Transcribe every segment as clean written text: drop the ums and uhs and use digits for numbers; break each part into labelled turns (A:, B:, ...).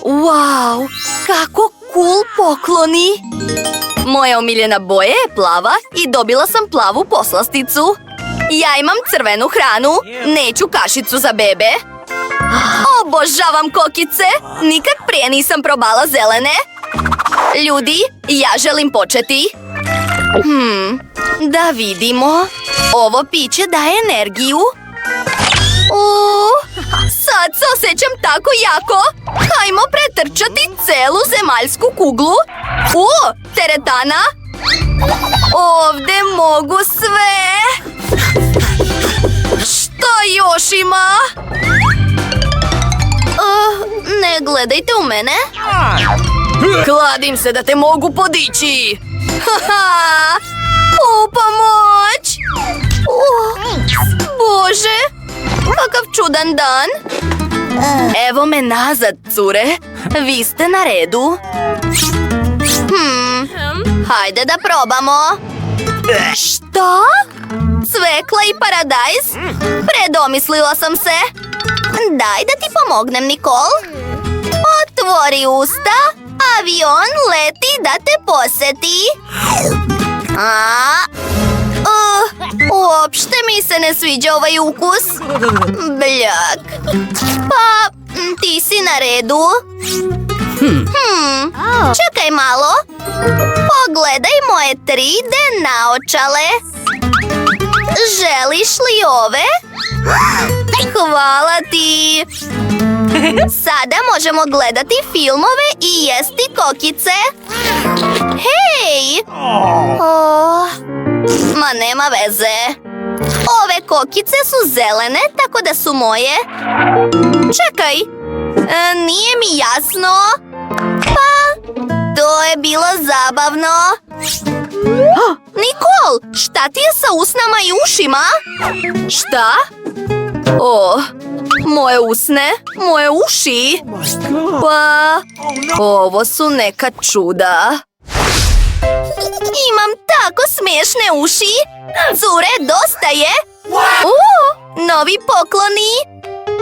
A: Wow, kako cool pokloni! Moja omiljena boja je plava i dobila sam plavu poslasticu. Ja imam crvenu hranu, neću kašicu za bebe. Obožavam kokice, nikad prije nisam probala zelene. Ljudi, ja želim početi. Da vidimo. Ovo piće daje energiju. Sad se osjećam tako jako. Hajmo pretrčati celu zemaljsku kuglu. Teretana. Ovdje mogu sve. Šta još ima? Ne gledajte u mene. Kladim se da te mogu podići. Pomoć! Bože, kakav čudan dan. Evo me nazad, cure. Vi ste na redu. Hajde da probamo. Šta? Cvekla i paradajz? Predomislila sam se. Daj da ti pomognem, Nikol. Otvori usta. Avion leti da te poseti. Uopšte mi se ne sviđa ovaj ukus. Bljak. Pa, ti si na redu. Čekaj malo. Pogledaj moje 3D naočale. Želiš li ove? Hvala ti. Sada možemo gledati filmove i jesti kokice. Hej! Ma nema veze. Ove kokice su zelene, tako da su moje. Čekaj, nije mi jasno. Pa, to je bilo zabavno. Nikol, šta ti je sa usnama i ušima? Šta? Moje usne, moje uši. Pa, ovo su neka čuda. Imam tako smiješne uši. Cure, dosta je. Novi pokloni.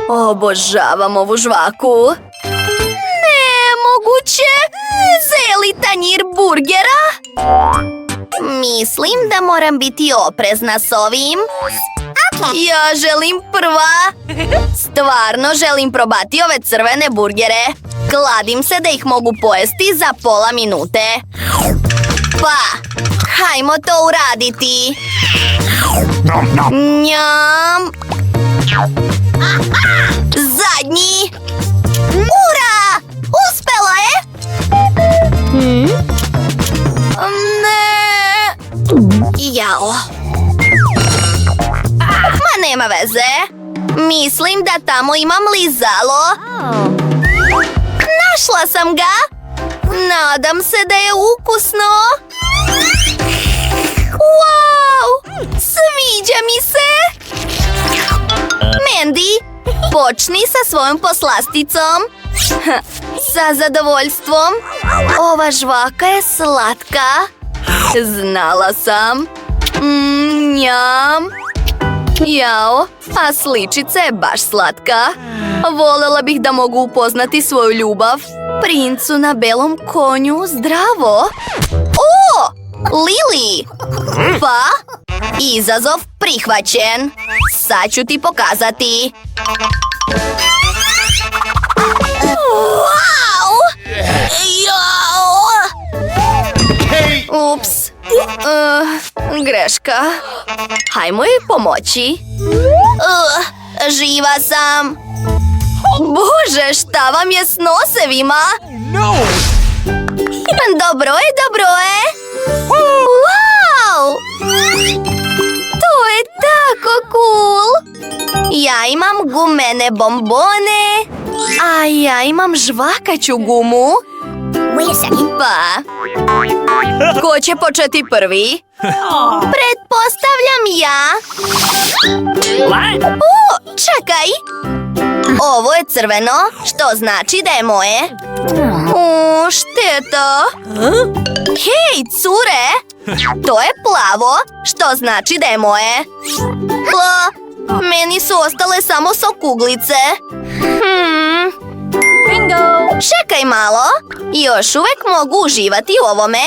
A: Obožavam ovu žvaku. Nemoguće. Zeli tanjir burgera. Mislim da moram biti oprezna s ovim. Ja želim prva. Stvarno želim probati ove crvene burgere. Kladim se da ih mogu pojesti za pola minute. Pa, hajmo to uraditi. Njam. Zadnji. Ura! Uspela je! Ne. Jao. Ma nema veze. Mislim da tamo imam lizalo. Našla sam ga. Nadam se da je ukusno. Wow! Sviđa mi se. Mandy, počni sa svojom poslasticom. Sa zadovoljstvom. Ova žvaka je slatka. Znala sam. Njam. Jao, a sličica je baš slatka. Volela bih da mogu upoznati svoju ljubav. Princu na belom konju, zdravo. Lili! Pa, izazov prihvaćen. Sad ću ti pokazati. Wow! Jao! Ups. Greška. Hajmo joj pomoći. Živa sam. Bože, šta vam je s nosevima? Dobro je. Wow! To je tako cool. Ja imam gumene bombone, a ja imam žvakaću gumu. Pa, ko će početi prvi? Pretpostavljam ja. Čekaj. Ovo je crveno, što znači da je moje. Šteta. Hej, cure! To je plavo, što znači da je moje. Meni su ostale samo sokuglice. Bingo! Čekaj malo, još uvek mogu uživati u ovome.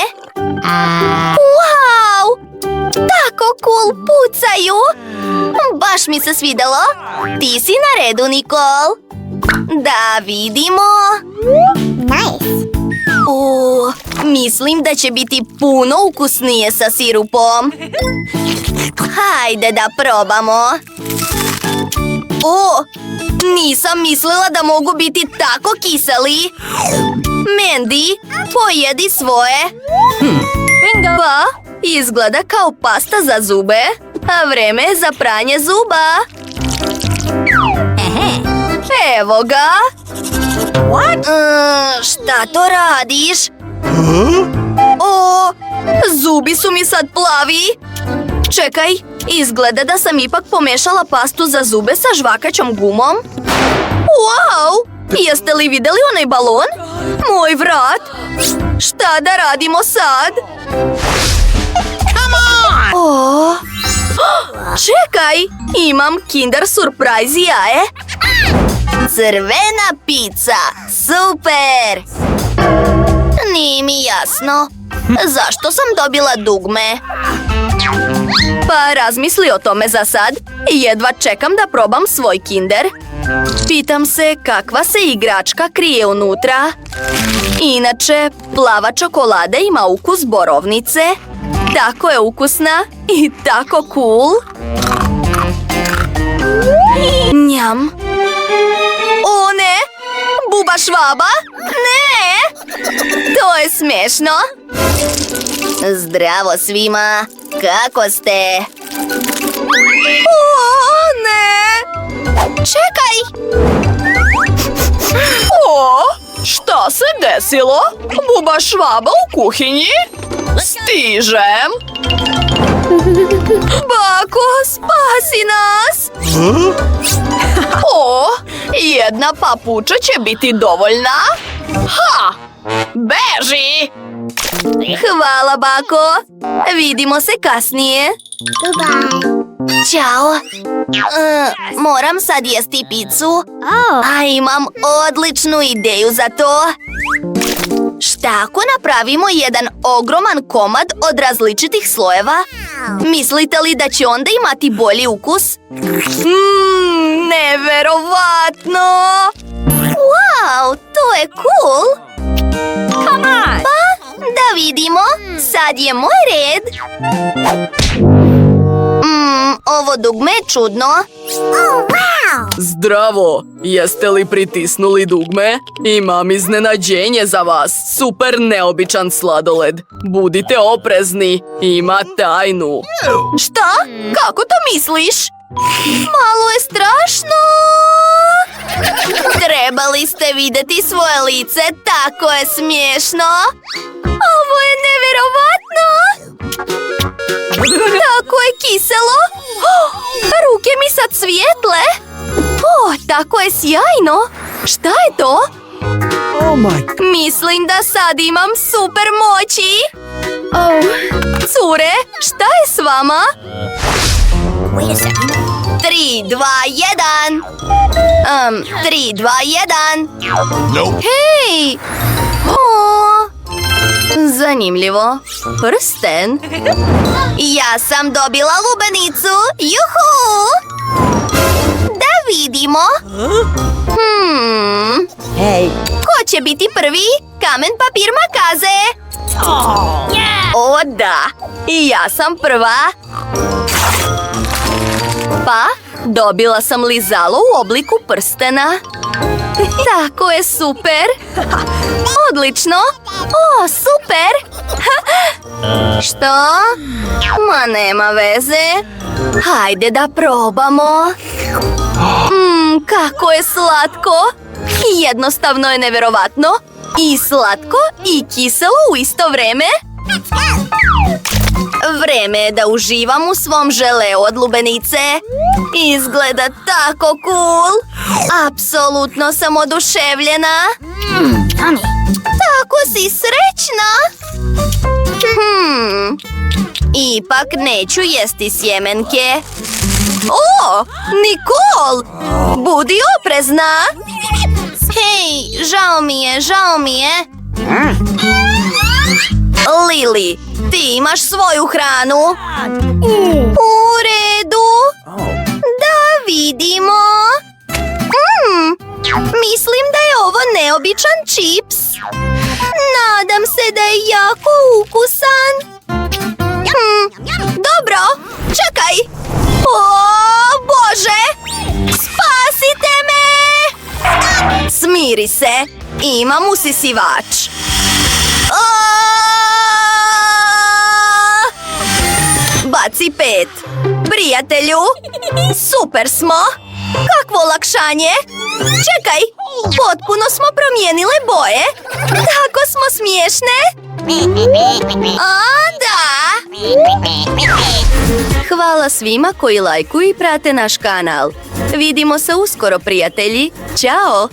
A: Wow! Tako cool pucaju! Baš mi se svidelo. Ti si na redu, Nikol. Da vidimo.
B: Nice.
A: Mislim da će biti puno ukusnije sa sirupom. Hajde da probamo. Nisam mislila da mogu biti tako kiseli. Mandy, pojedi svoje. Pa, izgleda kao pasta za zube, a vreme je za pranje zuba. Evo ga. Šta to radiš? Zubi su mi sad plavi. Čekaj, izgleda da sam ipak pomešala pastu za zube sa žvakaćom gumom. Wow! Jeste li vidjeli onaj balon? Moj vrat! Šta da radimo sad? Čekaj, imam Kinder Surprise jaje. Crvena pizza, super! Nije mi jasno. Zašto sam dobila dugme? Pa razmisli o tome za sad. Jedva čekam da probam svoj Kinder. Pitam se kakva se igračka krije unutra. Inače, plava čokolada ima ukus borovnice. Tako je ukusna i tako cool. Njam. O ne! Buba švaba? Ne! To je smiješno. Zdravo svima! Kako ste? O, ne! Čekaj!
C: Šta se desilo? Buba švaba u kuhinji? Stižem!
A: Bako, spasi nas!
C: Jedna papuča će biti dovoljna. Ha! Beži!
A: Hvala, Bako. Vidimo se kasnije.
B: Goodbye.
A: Ćao. Moram sad jesti picu. A imam odličnu ideju za to. Šta ako napravimo jedan ogroman komad od različitih slojeva? Mislite li da će onda imati bolji ukus? Neverovatno! Wow, to je cool! Pa, da vidimo. Sad je moj red. Ovo dugme je čudno.
C: Zdravo! Jeste li pritisnuli dugme? Imam iznenađenje za vas. Super neobičan sladoled. Budite oprezni. Ima tajnu.
A: Šta? Kako to misliš? Malo je strašno. Trebali ste vidjeti svoje lice. Tako je smiješno. Ovo je nevjerovatno. Tako je kiselo. Ruke mi sad svijetle. Tako je sjajno. Šta je to? Mislim da sad imam super moći. Cure, šta je s vama? 3, 2, 1. 3, 2, 1. Hej! Zanimljivo. Prsten. Ja sam dobila lubenicu. Juhu! Da vidimo. Ko će biti prvi? Kamen, papir, makaze. O da, i ja sam prva. Pa, dobila sam lizalo u obliku prstena. Tako je super. Odlično. Super. Što? Ma nema veze. Hajde da probamo. Kako je slatko. Jednostavno je neverovatno. I slatko i kiselo u isto vreme. Vreme je da uživam u svom želeu od lubenice. Izgleda tako cool. Apsolutno sam oduševljena. Tako si srećna. Ipak neću jesti sjemenke. Nikol! Budi oprezna. Hej, žao mi je. Lili, ti imaš svoju hranu? U redu. Da vidimo. Mislim da je ovo neobičan čips. Nadam se da je jako ukusan. Dobro, čekaj. O, Bože! Spasite me! Smiri se, imam usisivač. Baci 5. Prijatelju, super smo. Kakvo olakšanje. Čekaj, potpuno smo promijenile boje. Tako smo smiješne. A, da. Hvala svima koji lajkuju i prate naš kanal. Vidimo se uskoro, prijatelji. Ćao!